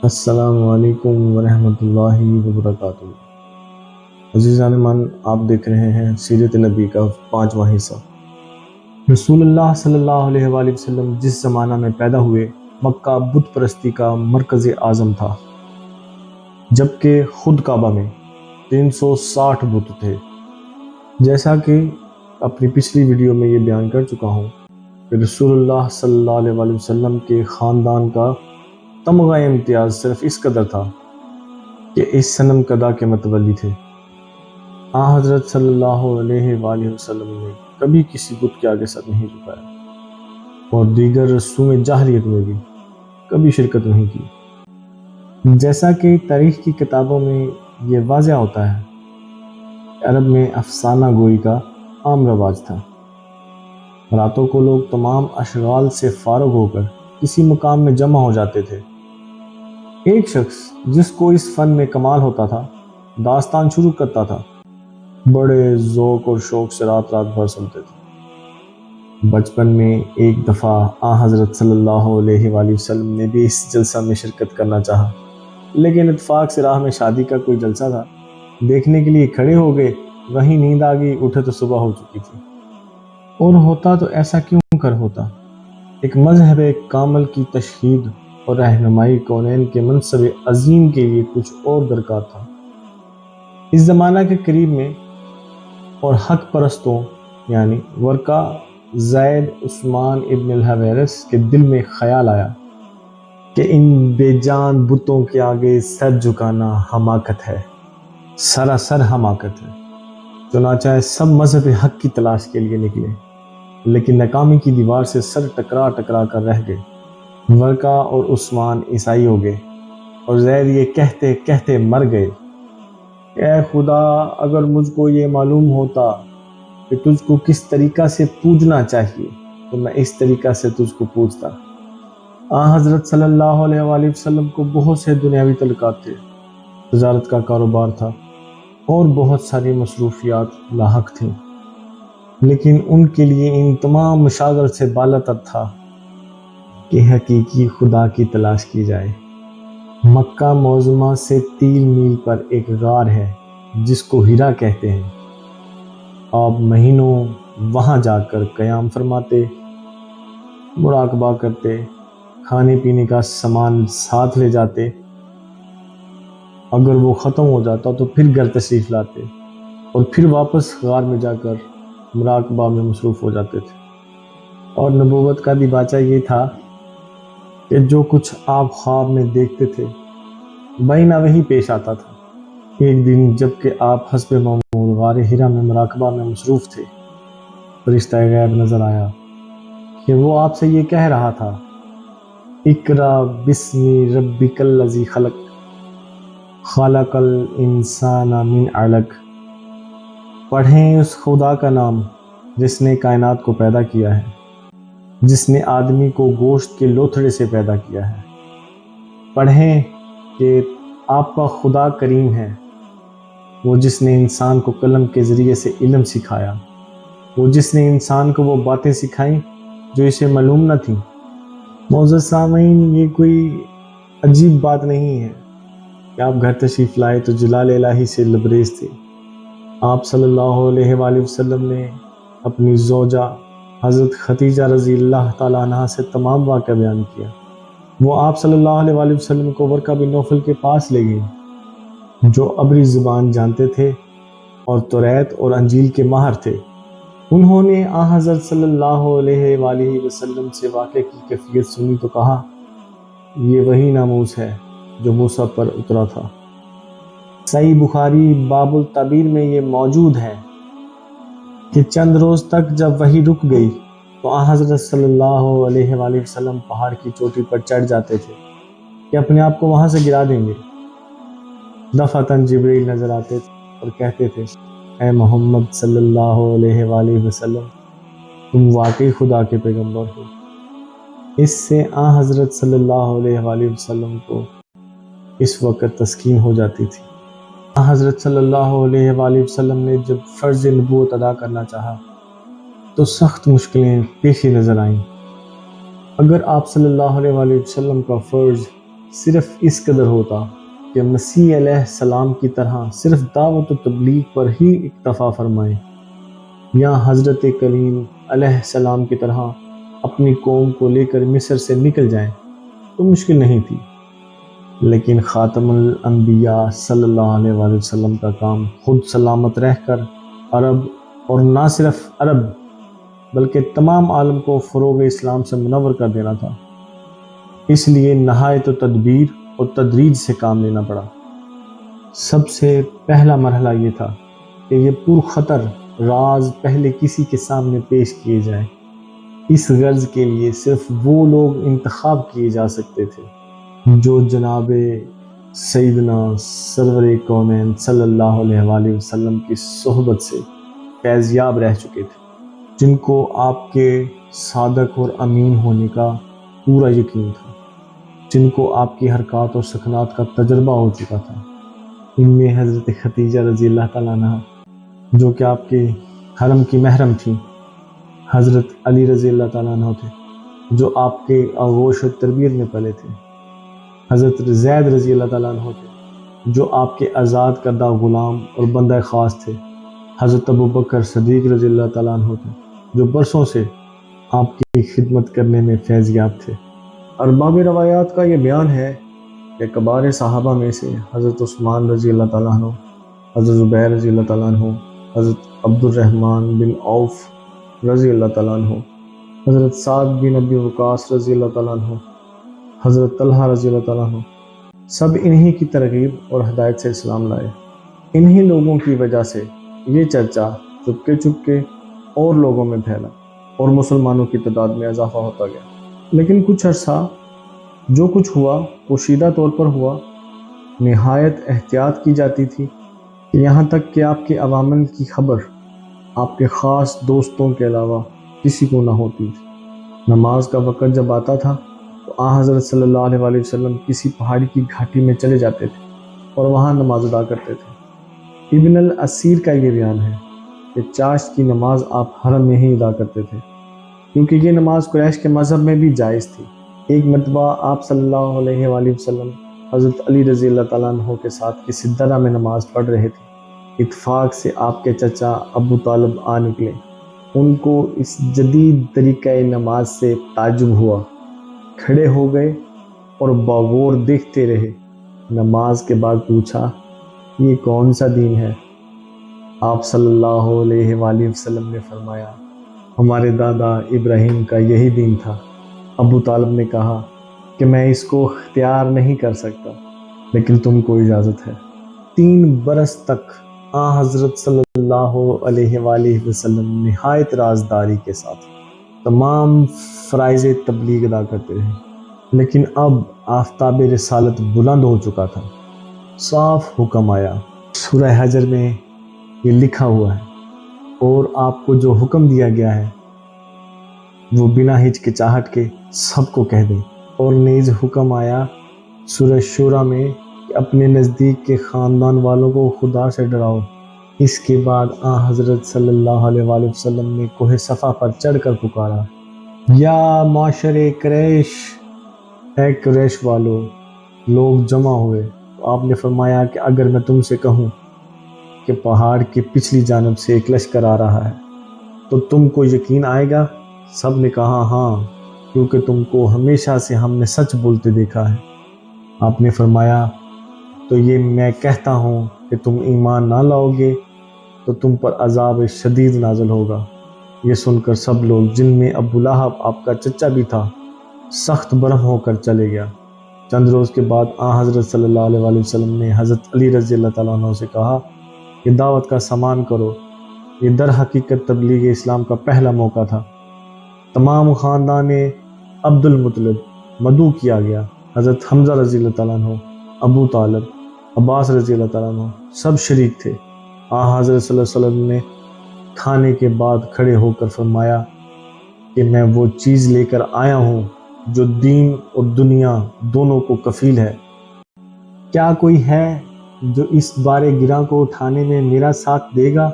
السلام علیکم ورحمۃ اللہ وبرکاتہ۔ عزیزان من، آپ دیکھ رہے ہیں سیرت نبی کا 5واں حصہ۔ رسول اللہ صلی اللہ علیہ وآلہ وسلم جس زمانہ میں پیدا ہوئے، مکہ بت پرستی کا مرکز اعظم تھا، جبکہ خود کعبہ میں 360 بت تھے۔ جیسا کہ اپنی پچھلی ویڈیو میں یہ بیان کر چکا ہوں کہ رسول اللہ صلی اللہ علیہ وآلہ وسلم کے خاندان کا تمغہ امتیاز صرف اس قدر تھا کہ اس صنم کدا کے متولی تھے۔ حضرت صلی اللہ علیہ وآلہ وسلم نے کبھی کسی بت کے آگے سر نہیں جھکایا اور دیگر رسوم جاہلیت میں بھی کبھی شرکت نہیں کی۔ جیسا کہ تاریخ کی کتابوں میں یہ واضح ہوتا ہے، عرب میں افسانہ گوئی کا عام رواج تھا۔ راتوں کو لوگ تمام اشغال سے فارغ ہو کر کسی مقام میں جمع ہو جاتے تھے۔ ایک شخص جس کو اس فن میں کمال ہوتا تھا داستان شروع کرتا تھا، بڑے ذوق اور شوق سے رات بھر سنتے تھے۔ بچپن میں ایک دفعہ حضرت صلی اللہ علیہ وآلہ وسلم نے بھی اس جلسہ میں شرکت کرنا چاہا، لیکن اتفاق سے راہ میں شادی کا کوئی جلسہ تھا۔ دیکھنے کے لیے کھڑے ہو گئے، وہیں نیند آ گئی، اٹھے تو صبح ہو چکی تھی۔ اور ہوتا تو ایسا کیوں کر ہوتا؟ ایک مذہب کامل کی تشہید اور رہنمائی کونین کے منصب عظیم کے لیے کچھ اور درکار تھا۔ اس زمانہ کے قریب میں اور حق پرستوں یعنی ورقہ، زید، عثمان ابن الحویرث کے دل میں خیال آیا کہ ان بے جان بتوں کے آگے سر جھکانا حماقت ہے، سراسر حماقت ہے۔ چنانچہ سب مذہب حق کی تلاش کے لیے نکلے، لیکن ناکامی کی دیوار سے سر ٹکرا کر رہ گئے۔ ورقہ اور عثمان عیسائی ہو گئے اور زید یہ کہتے کہتے مر گئے، اے خدا، اگر مجھ کو یہ معلوم ہوتا کہ تجھ کو کس طریقہ سے پوجنا چاہیے تو میں اس طریقہ سے تجھ کو پوجتا۔ حضرت صلی اللہ علیہ وآلہ وسلم کو بہت سے دنیاوی تعلقات تھے، تجارت کا کاروبار تھا اور بہت ساری مصروفیات لاحق تھیں، لیکن ان کے لیے ان تمام مشاغل سے بالاتر تھا کہ حقیقی خدا کی تلاش کی جائے۔ مکہ معظمہ سے 3 میل پر ایک غار ہے جس کو ہیرا کہتے ہیں۔ آپ مہینوں وہاں جا کر قیام فرماتے، مراقبہ کرتے، کھانے پینے کا سامان ساتھ لے جاتے، اگر وہ ختم ہو جاتا تو پھر گھر تشریف لاتے اور پھر واپس غار میں جا کر مراقبہ میں مصروف ہو جاتے تھے۔ اور نبوت کا دیباچہ یہ تھا کہ جو کچھ آپ خواب میں دیکھتے تھے بینہ وہی پیش آتا تھا۔ ایک دن جب کہ آپ حسب معمول غار ہرا میں مراقبہ میں مصروف تھے، فرشتہ غیب نظر آیا کہ وہ آپ سے یہ کہہ رہا تھا، اقرا بسم ربک الذی خلق، خلق الانسان من علق۔ پڑھیں اس خدا کا نام جس نے کائنات کو پیدا کیا ہے، جس نے آدمی کو گوشت کے لوتھڑے سے پیدا کیا ہے۔ پڑھیں کہ آپ کا خدا کریم ہے، وہ جس نے انسان کو قلم کے ذریعے سے علم سکھایا، وہ جس نے انسان کو وہ باتیں سکھائیں جو اسے معلوم نہ تھیں۔ معزز سامعین، یہ کوئی عجیب بات نہیں ہے کہ آپ گھر تشریف لائے تو جلال الہی سے لبریز تھے۔ آپ صلی اللہ علیہ وآلہ وسلم نے اپنی زوجہ حضرت خدیجہ رضی اللہ تعالیٰ عنہا سے تمام واقعہ بیان کیا۔ وہ آپ صلی اللہ علیہ وآلہ وسلم کو ورقہ بن نوفل کے پاس لے گئیں، جو عبری زبان جانتے تھے اور توریت اور انجیل کے ماہر تھے۔ انہوں نے حضرت صلی اللہ علیہ وآلہ وسلم سے واقعے کی کیفیت سنی تو کہا، یہ وہی ناموس ہے جو موسیٰ پر اترا تھا۔ صحیح بخاری باب التعبیر میں یہ موجود ہے کہ چند روز تک جب وحی رک گئی تو حضرت صلی اللہ علیہ وآلہ وسلم پہاڑ کی چوٹی پر چڑھ جاتے تھے کہ اپنے آپ کو وہاں سے گرا دیں گے۔ دفعتاً جبریل نظر آتے اور کہتے تھے، اے محمد صلی اللہ علیہ وآلہ وسلم، تم واقعی خدا کے پیغمبر ہو۔ اس سے حضرت صلی اللہ علیہ وآلہ وسلم کو اس وقت تسکین ہو جاتی تھی۔ حضرت صلی اللہ علیہ وآلہ وسلم نے جب فرض نبوت ادا کرنا چاہا تو سخت مشکلیں پیش نظر آئیں۔ اگر آپ صلی اللہ علیہ وآلہ وسلم کا فرض صرف اس قدر ہوتا کہ مسیح علیہ السلام کی طرح صرف دعوت و تبلیغ پر ہی اکتفا فرمائیں، یا حضرت کلیم علیہ السلام کی طرح اپنی قوم کو لے کر مصر سے نکل جائیں تو مشکل نہیں تھی، لیکن خاتم الانبیاء صلی اللہ علیہ وآلہ وسلم کا کام خود سلامت رہ کر عرب، اور نہ صرف عرب بلکہ تمام عالم کو فروغ اسلام سے منور کر دینا تھا۔ اس لیے نہایت و تدبیر اور تدریج سے کام لینا پڑا۔ سب سے پہلا مرحلہ یہ تھا کہ یہ پرخطر راز پہلے کسی کے سامنے پیش کیے جائیں۔ اس غرض کے لیے صرف وہ لوگ انتخاب کیے جا سکتے تھے جو جناب سیدنا سرور کونین صلی اللہ علیہ وآلہ وسلم کی صحبت سے فیض یاب رہ چکے تھے، جن کو آپ کے صادق اور امین ہونے کا پورا یقین تھا، جن کو آپ کی حرکات اور سکنات کا تجربہ ہو چکا تھا۔ ان میں حضرت خدیجہ رضی اللہ تعالیٰ عنہ جو کہ آپ کے حرم کی محرم تھیں، حضرت علی رضی اللہ تعالیٰ عنہ تھے جو آپ کے آغوش و تربیت میں پلے تھے، حضرت زید رضی اللہ تعالیٰ عنہ تھے جو آپ کے آزاد کردہ غلام اور بندہ خاص تھے، حضرت ابوبکر صدیق رضی اللہ تعالیٰ عنہ تھے جو برسوں سے آپ کی خدمت کرنے میں فیض یاب تھے۔ ارباب روایات کا یہ بیان ہے کہ کبار صحابہ میں سے حضرت عثمان رضی اللہ تعالیٰ عنہ، حضرت زبیر رضی اللہ تعالیٰ عنہ، حضرت عبد الرحمن بن عوف رضی اللہ تعالیٰ عنہ، حضرت سعد بن ابی وقاص رضی اللہ تعالیٰ عنہ، حضرت طلحہ رضی اللہ تعالیٰ عنہ، سب انہی کی ترغیب اور ہدایت سے اسلام لائے۔ انہی لوگوں کی وجہ سے یہ چرچا چپکے چپکے اور لوگوں میں پھیلا اور مسلمانوں کی تعداد میں اضافہ ہوتا گیا۔ لیکن کچھ عرصہ جو کچھ ہوا پوشیدہ طور پر ہوا، نہایت احتیاط کی جاتی تھی، یہاں تک کہ آپ کے عوامل کی خبر آپ کے خاص دوستوں کے علاوہ کسی کو نہ ہوتی تھی۔ نماز کا وقت جب آتا تھا تو حضرت صلی اللہ علیہ وآلہ وسلم کسی پہاڑی کی گھاٹی میں چلے جاتے تھے اور وہاں نماز ادا کرتے تھے۔ ابن الاسیر کا یہ بیان ہے کہ چاشت کی نماز آپ حرم میں ہی ادا کرتے تھے، کیونکہ یہ نماز قریش کے مذہب میں بھی جائز تھی۔ ایک مرتبہ آپ صلی اللہ علیہ وآلہ وسلم حضرت علی رضی اللہ تعالیٰ عنہ کے ساتھ کسی درہ میں نماز پڑھ رہے تھے۔ اتفاق سے آپ کے چچا ابو طالب آ نکلے۔ ان کو اس جدید طریقہ نماز سے تعجب ہوا، کھڑے ہو گئے اور باغور دیکھتے رہے۔ نماز کے بعد پوچھا، یہ کون سا دین ہے؟ آپ صلی اللہ علیہ وآلہ وسلم نے فرمایا، ہمارے دادا ابراہیم کا یہی دین تھا۔ ابو طالب نے کہا کہ میں اس کو اختیار نہیں کر سکتا، لیکن تم کو اجازت ہے۔ 3 برس تک حضرت صلی اللہ علیہ وآلہ وسلم نہایت رازداری کے ساتھ تمام فرائض تبلیغ ادا کرتے رہے، لیکن اب آفتاب رسالت بلند ہو چکا تھا۔ صاف حکم آیا، سورہ حجر میں یہ لکھا ہوا ہے، اور آپ کو جو حکم دیا گیا ہے وہ بنا ہچکچاہٹ کے سب کو کہہ دیں۔ اور نیز حکم آیا سورہ شورى میں کہ اپنے نزدیک کے خاندان والوں کو خدا سے ڈراؤ۔ اس کے بعد حضرت صلی اللہ علیہ وآلہ وسلم نے کوہ صفا پر چڑھ کر پکارا، یا معاشر قریش، اے قریش والو۔ لوگ جمع ہوئے تو آپ نے فرمایا کہ اگر میں تم سے کہوں کہ پہاڑ کی پچھلی جانب سے ایک لشکر آ رہا ہے تو تم کو یقین آئے گا؟ سب نے کہا ہاں، کیونکہ تم کو ہمیشہ سے ہم نے سچ بولتے دیکھا ہے۔ آپ نے فرمایا، تو یہ میں کہتا ہوں کہ تم ایمان نہ لاؤ گے تو تم پر عذاب شدید نازل ہوگا۔ یہ سن کر سب لوگ، جن میں ابو لہب آپ کا چچا بھی تھا، سخت برہم ہو کر چلے گیا۔ چند روز کے بعد حضرت صلی اللہ علیہ وآلہ وسلم نے حضرت علی رضی اللہ تعالیٰ عنہ سے کہا کہ دعوت کا سامان کرو۔ یہ در حقیقت تبلیغ اسلام کا پہلا موقع تھا۔ تمام خاندان عبد المطلب مدعو کیا گیا۔ حضرت حمزہ رضی اللہ تعالیٰ عنہ، ابو طالب، عباس رضی اللہ تعالیٰ عنہ سب شریک تھے۔ حضرت صلی اللہ علیہ وسلم نے کھانے کے بعد کھڑے ہو کر فرمایا کہ میں وہ چیز لے کر آیا ہوں جو دین اور دنیا دونوں کو کفیل ہے۔ کیا کوئی ہے جو اس بار گراں کو اٹھانے میں میرا ساتھ دے گا؟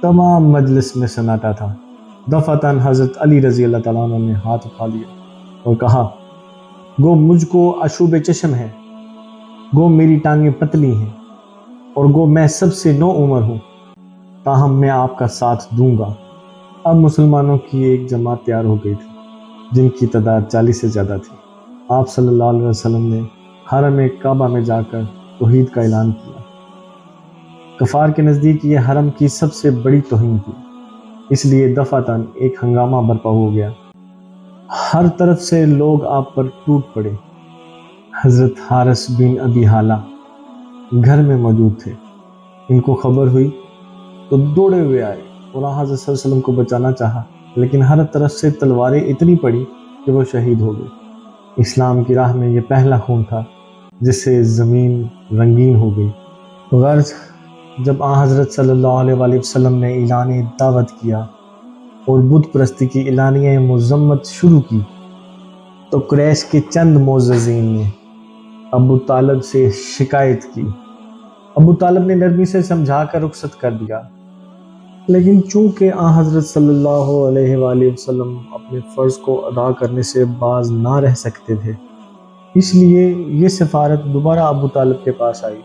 تمام مجلس میں سناٹا تھا۔ دفعتاً حضرت علی رضی اللہ تعالیٰ عنہ نے ہاتھ اٹھا لیا اور کہا، گو مجھ کو اشوب چشم ہے، گو میری ٹانگیں پتلی ہیں، اور گو میں سب سے نو عمر ہوں، تاہم میں آپ کا ساتھ دوں گا۔ اب مسلمانوں کی ایک جماعت تیار ہو گئی تھی جن کی تعداد 40 سے زیادہ تھی۔ آپ صلی اللہ علیہ وسلم نے حرم کعبہ میں جا کر توحید کا اعلان کیا۔ کفار کے نزدیک یہ حرم کی سب سے بڑی توہین تھی، اس لیے دفعتاً ایک ہنگامہ برپا ہو گیا۔ ہر طرف سے لوگ آپ پر ٹوٹ پڑے۔ حضرت حارث بن ابی حالہ گھر میں موجود تھے۔ ان کو خبر ہوئی تو دوڑے ہوئے آئے اور حضرت صلی اللہ علیہ وسلم کو بچانا چاہا، لیکن ہر طرف سے تلواریں اتنی پڑی کہ وہ شہید ہو گئے۔ اسلام کی راہ میں یہ پہلا خون تھا جس سے زمین رنگین ہو گئی۔ غرض جب حضرت صلی اللہ علیہ وآلہ وسلم نے اعلان دعوت کیا اور بت پرستی کی اعلانیہ مذمت شروع کی تو قریش کے چند معززین نے ابو طالب سے شکایت کی۔ ابو طالب نے نرمی سے سمجھا کر رخصت کر دیا، لیکن چونکہ حضرت صلی اللہ علیہ وآلہ وسلم اپنے فرض کو ادا کرنے سے باز نہ رہ سکتے تھے، اس لیے یہ سفارت دوبارہ ابو طالب کے پاس آئی۔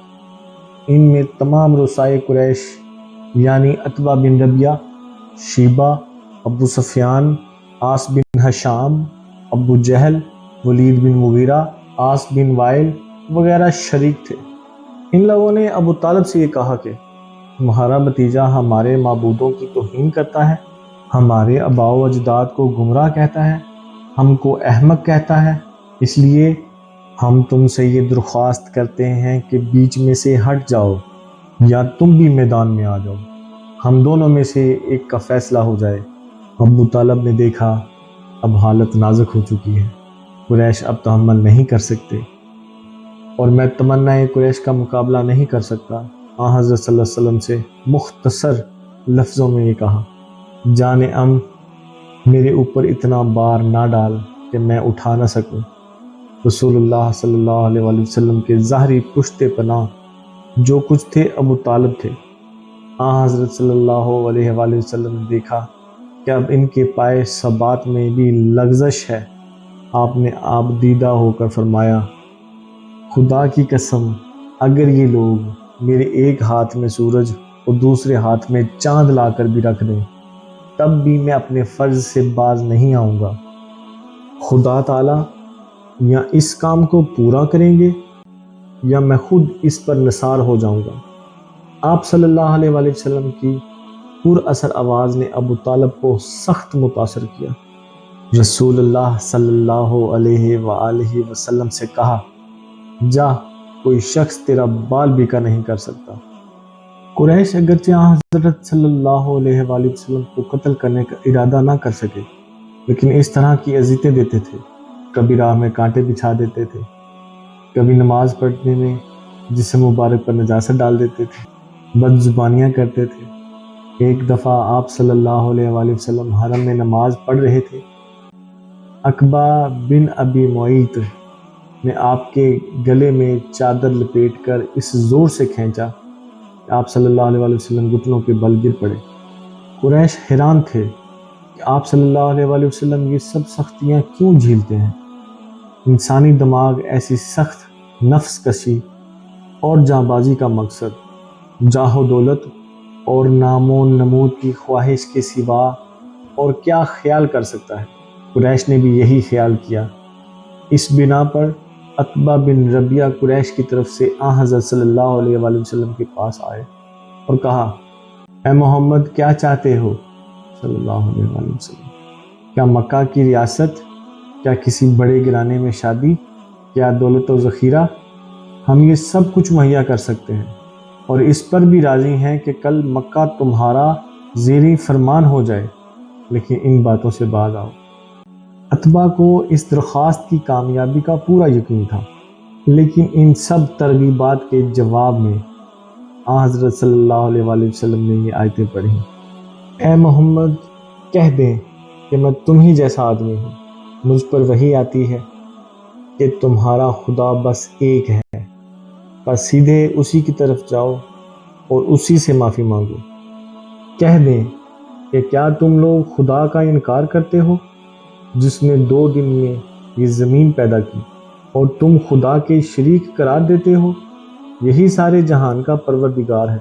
ان میں تمام رؤسائے قریش یعنی عتبہ بن ربیعہ، شیبہ، ابو سفیان، عاص بن ہشام، ابو جہل، ولید بن مغیرہ، عاص بن وائل وغیرہ شریک تھے۔ ان لوگوں نے ابو طالب سے یہ کہا کہ تمہارا بھتیجا ہمارے معبودوں کی توہین کرتا ہے، ہمارے آباء و اجداد کو گمراہ کہتا ہے، ہم کو احمق کہتا ہے، اس لیے ہم تم سے یہ درخواست کرتے ہیں کہ بیچ میں سے ہٹ جاؤ یا تم بھی میدان میں آ جاؤ، ہم دونوں میں سے ایک کا فیصلہ ہو جائے۔ ابو طالب نے دیکھا اب حالت نازک ہو چکی ہے، قریش اب تحمل نہیں کر سکتے اور میں تمنائے قریش کا مقابلہ نہیں کر سکتا۔ حضرت صلی اللہ علیہ وسلم سے مختصر لفظوں میں یہ کہا، جان میرے اوپر اتنا بار نہ ڈال کہ میں اٹھا نہ سکوں۔ رسول اللہ صلی اللہ علیہ وآلہ وسلم کے ظاہری پشت پناہ جو کچھ تھے ابو طالب تھے۔ حضرت صلی اللہ علیہ وآلہ وسلم نے دیکھا کہ اب ان کے پائے ثبات میں بھی لغزش ہے۔ آپ نے آپ دیدہ ہو کر فرمایا، خدا کی قسم اگر یہ لوگ میرے ایک ہاتھ میں سورج اور دوسرے ہاتھ میں چاند لا کر بھی رکھ دیں تب بھی میں اپنے فرض سے باز نہیں آؤں گا۔ خدا تعالیٰ یا اس کام کو پورا کریں گے یا میں خود اس پر نثار ہو جاؤں گا۔ آپ صلی اللہ علیہ وآلہ وسلم کی پر اثر آواز نے ابو طالب کو سخت متاثر کیا۔ رسول اللہ صلی اللہ علیہ وآلہ وسلم سے کہا، جا، کوئی شخص تیرا بال بیکا نہیں کر سکتا۔ قریش اگرچہ حضرت صلی اللہ علیہ وآلہ وسلم کو قتل کرنے کا ارادہ نہ کر سکے، لیکن اس طرح کی اذیتیں دیتے تھے۔ کبھی راہ میں کانٹے بچھا دیتے تھے، کبھی نماز پڑھنے میں جسم مبارک پر نجاست ڈال دیتے تھے، بد زبانیاں کرتے تھے۔ ایک دفعہ آپ صلی اللہ علیہ وآلہ وسلم حرم میں نماز پڑھ رہے تھے۔ عقبہ بن ابی معیط نے آپ کے گلے میں چادر لپیٹ کر اس زور سے کھینچا کہ آپ صلی اللہ علیہ وآلہ وسلم گھٹنوں کے بل گر پڑے۔ قریش حیران تھے کہ آپ صلی اللہ علیہ وآلہ وسلم یہ سب سختیاں کیوں جھیلتے ہیں۔ انسانی دماغ ایسی سخت نفس کشی اور جاں بازی کا مقصد جاہ و دولت اور نام و نمود کی خواہش کے سوا اور کیا خیال کر سکتا ہے۔ قریش نے بھی یہی خیال کیا۔ اس بنا پر عتبہ بن ربیعہ قریش کی طرف سے حضرت صلی اللہ علیہ وآلہ وسلم کے پاس آئے اور کہا، اے محمد کیا چاہتے ہو صلی اللہ علیہ وآلہ وسلم؟ کیا مکہ کی ریاست؟ کیا کسی بڑے گھرانے میں شادی؟ کیا دولت و ذخیرہ؟ ہم یہ سب کچھ مہیا کر سکتے ہیں اور اس پر بھی راضی ہیں کہ کل مکہ تمہارا زیر فرمان ہو جائے، لیکن ان باتوں سے باز آؤ۔ عتبہ کو اس درخواست کی کامیابی کا پورا یقین تھا، لیکن ان سب ترغیبات کے جواب میں حضرت صلی اللہ علیہ وآلہ وسلم نے یہ آیتیں پڑھی، اے محمد کہہ دیں کہ میں تم ہی جیسا آدمی ہوں، مجھ پر وحی آتی ہے کہ تمہارا خدا بس ایک ہے، بس سیدھے اسی کی طرف جاؤ اور اسی سے معافی مانگو۔ کہہ دیں کہ کیا تم لوگ خدا کا انکار کرتے ہو جس نے 2 دن میں یہ زمین پیدا کی اور تم خدا کے شریک قرار دیتے ہو؟ یہی سارے جہان کا پروردگار ہے۔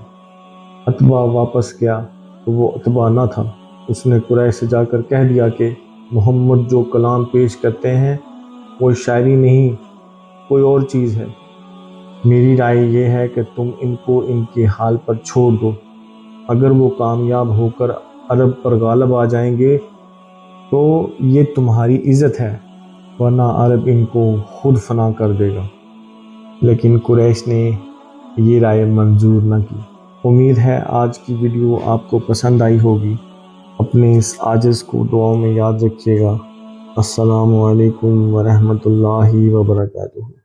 اتبا واپس گیا تو وہ اتبا نہ تھا۔ اس نے قریش سے جا کر کہہ دیا کہ محمد جو کلام پیش کرتے ہیں وہ شاعری نہیں، کوئی اور چیز ہے۔ میری رائے یہ ہے کہ تم ان کو ان کے حال پر چھوڑ دو۔ اگر وہ کامیاب ہو کر عرب پر غالب آ جائیں گے تو یہ تمہاری عزت ہے، ورنہ عرب ان کو خود فنا کر دے گا۔ لیکن قریش نے یہ رائے منظور نہ کی۔ امید ہے آج کی ویڈیو آپ کو پسند آئی ہوگی۔ اپنے اس عاجز کو دعاؤں میں یاد رکھیے گا۔ السلام علیکم ورحمۃ اللہ وبرکاتہ۔